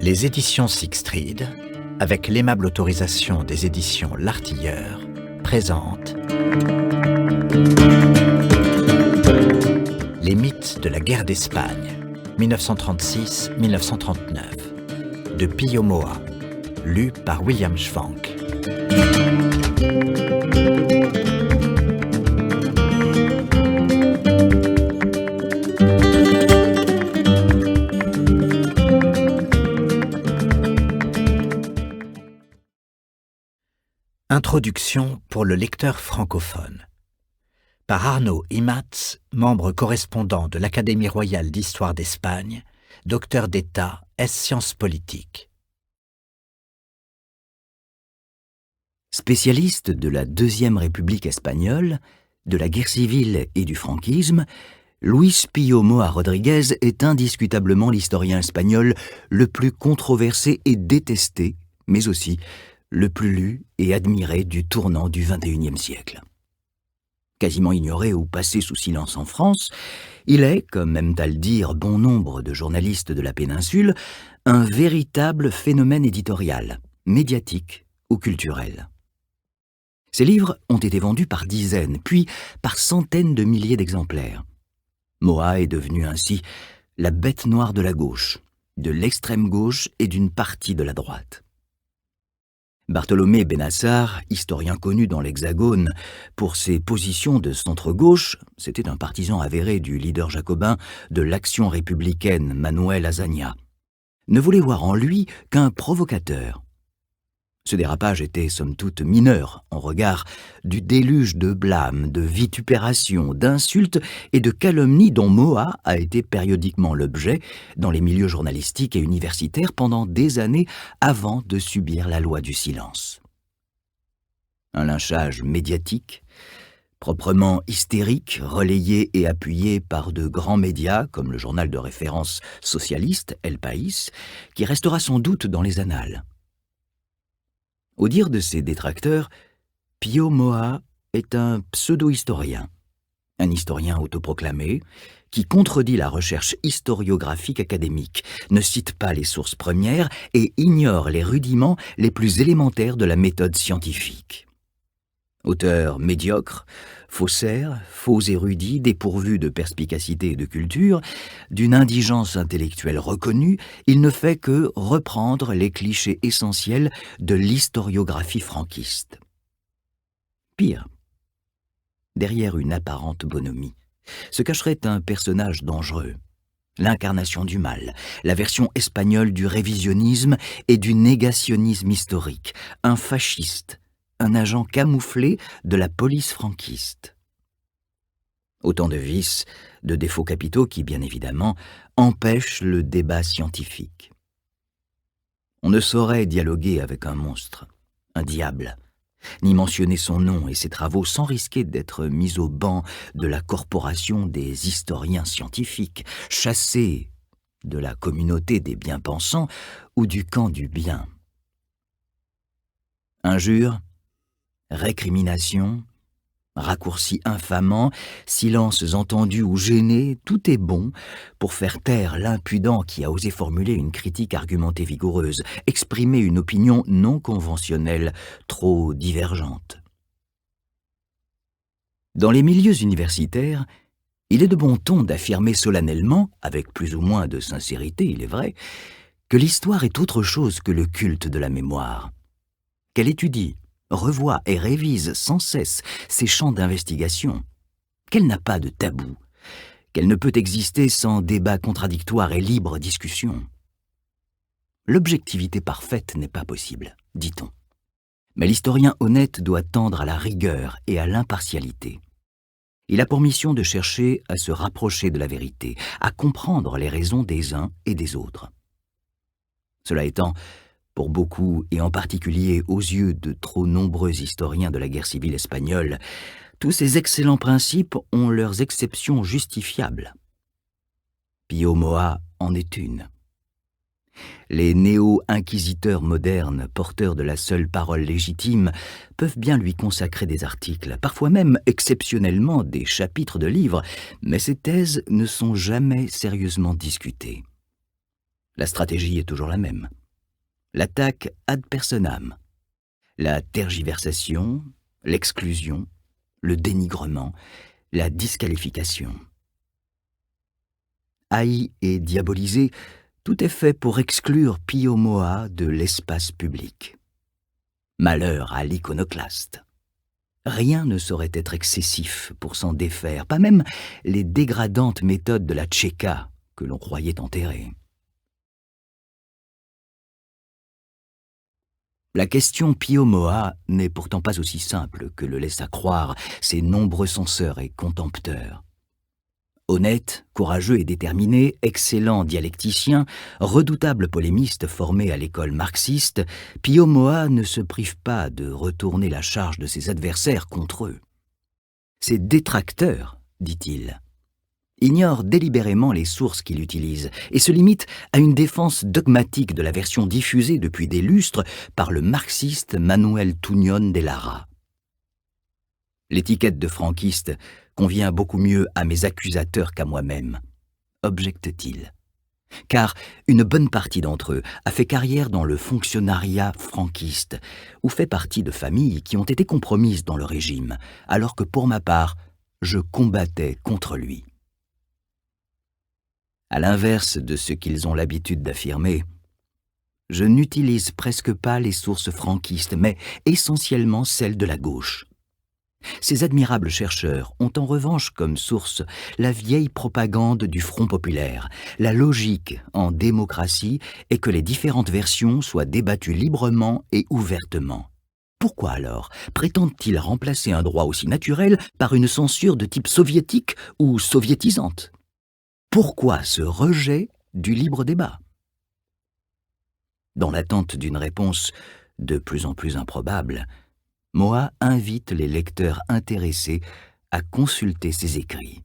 Les éditions Sixtreed, avec l'aimable autorisation des éditions L'Artilleur, présentent Les mythes de la guerre d'Espagne, 1936-1939, de Pío Moa, lu par William Schwank. Introduction pour le lecteur francophone. Par Arnaud Imatz, membre correspondant de l'Académie royale d'histoire d'Espagne, docteur d'État, sciences politiques. Spécialiste de la Deuxième République espagnole, de la guerre civile et du franquisme, Luis Pío Moa Rodríguez est indiscutablement l'historien espagnol le plus controversé et détesté, mais aussi le plus lu et admiré du tournant du XXIe siècle. Quasiment ignoré ou passé sous silence en France, il est, comme aiment à le dire bon nombre de journalistes de la péninsule, un véritable phénomène éditorial, médiatique ou culturel. Ses livres ont été vendus par dizaines, puis par centaines de milliers d'exemplaires. Moa est devenu ainsi la bête noire de la gauche, de l'extrême gauche et d'une partie de la droite. Bartolomé Benassar, historien connu dans l'Hexagone pour ses positions de centre-gauche, c'était un partisan avéré du leader jacobin de l'Action républicaine Manuel Azaña, ne voulait voir en lui qu'un provocateur. Ce dérapage était somme toute mineur en regard du déluge de blâmes, de vitupérations, d'insultes et de calomnies dont Moa a été périodiquement l'objet dans les milieux journalistiques et universitaires pendant des années avant de subir la loi du silence. Un lynchage médiatique, proprement hystérique, relayé et appuyé par de grands médias comme le journal de référence socialiste El País, qui restera sans doute dans les annales. Au dire de ses détracteurs, Pío Moa est un pseudo-historien, un historien autoproclamé qui contredit la recherche historiographique académique, ne cite pas les sources premières et ignore les rudiments les plus élémentaires de la méthode scientifique. Auteur médiocre, faussaire, faux érudit, dépourvu de perspicacité et de culture, d'une indigence intellectuelle reconnue, il ne fait que reprendre les clichés essentiels de l'historiographie franquiste. Pire, derrière une apparente bonhomie, se cacherait un personnage dangereux, l'incarnation du mal, la version espagnole du révisionnisme et du négationnisme historique, un fasciste, un agent camouflé de la police franquiste. Autant de vices, de défauts capitaux qui, bien évidemment, empêchent le débat scientifique. On ne saurait dialoguer avec un monstre, un diable, ni mentionner son nom et ses travaux sans risquer d'être mis au banc de la corporation des historiens scientifiques, chassé de la communauté des bien-pensants ou du camp du bien. Injures, récriminations, raccourcis infamants, silences entendus ou gênés, tout est bon pour faire taire l'impudent qui a osé formuler une critique argumentée vigoureuse, exprimer une opinion non conventionnelle, trop divergente. Dans les milieux universitaires, il est de bon ton d'affirmer solennellement, avec plus ou moins de sincérité, il est vrai, que l'histoire est autre chose que le culte de la mémoire, qu'elle étudie, revoit et révise sans cesse ses champs d'investigation, qu'elle n'a pas de tabou, qu'elle ne peut exister sans débat contradictoire et libre discussion. L'objectivité parfaite n'est pas possible, dit-on. Mais l'historien honnête doit tendre à la rigueur et à l'impartialité. Il a pour mission de chercher à se rapprocher de la vérité, à comprendre les raisons des uns et des autres. Cela étant, pour beaucoup, et en particulier aux yeux de trop nombreux historiens de la guerre civile espagnole, tous ces excellents principes ont leurs exceptions justifiables. Pío Moa en est une. Les néo-inquisiteurs modernes, porteurs de la seule parole légitime, peuvent bien lui consacrer des articles, parfois même exceptionnellement des chapitres de livres, mais ces thèses ne sont jamais sérieusement discutées. La stratégie est toujours la même. L'attaque ad personam, la tergiversation, l'exclusion, le dénigrement, la disqualification. Haï et diabolisé, tout est fait pour exclure Pio Moa de l'espace public. Malheur à l'iconoclaste. Rien ne saurait être excessif pour s'en défaire, pas même les dégradantes méthodes de la Tchéka que l'on croyait enterrées. La question Pio Moa n'est pourtant pas aussi simple que le laissent croire ses nombreux censeurs et contempteurs. Honnête, courageux et déterminé, excellent dialecticien, redoutable polémiste formé à l'école marxiste, Pio Moa ne se prive pas de retourner la charge de ses adversaires contre eux. Ses détracteurs, dit-il, ignorent délibérément les sources qu'il utilise et se limitent à une défense dogmatique de la version diffusée depuis des lustres par le marxiste Manuel Tuñón de Lara. L'étiquette de franquiste convient beaucoup mieux à mes accusateurs qu'à moi-même, objecte-t-il, car une bonne partie d'entre eux a fait carrière dans le fonctionnariat franquiste ou fait partie de familles qui ont été compromises dans le régime, alors que pour ma part, je combattais contre lui. À l'inverse de ce qu'ils ont l'habitude d'affirmer, je n'utilise presque pas les sources franquistes, mais essentiellement celles de la gauche. Ces admirables chercheurs ont en revanche comme source la vieille propagande du Front populaire. La logique en démocratie est que les différentes versions soient débattues librement et ouvertement. Pourquoi alors prétendent-ils remplacer un droit aussi naturel par une censure de type soviétique ou soviétisante? Pourquoi ce rejet du libre débat? Dans l'attente d'une réponse de plus en plus improbable, Moa invite les lecteurs intéressés à consulter ses écrits.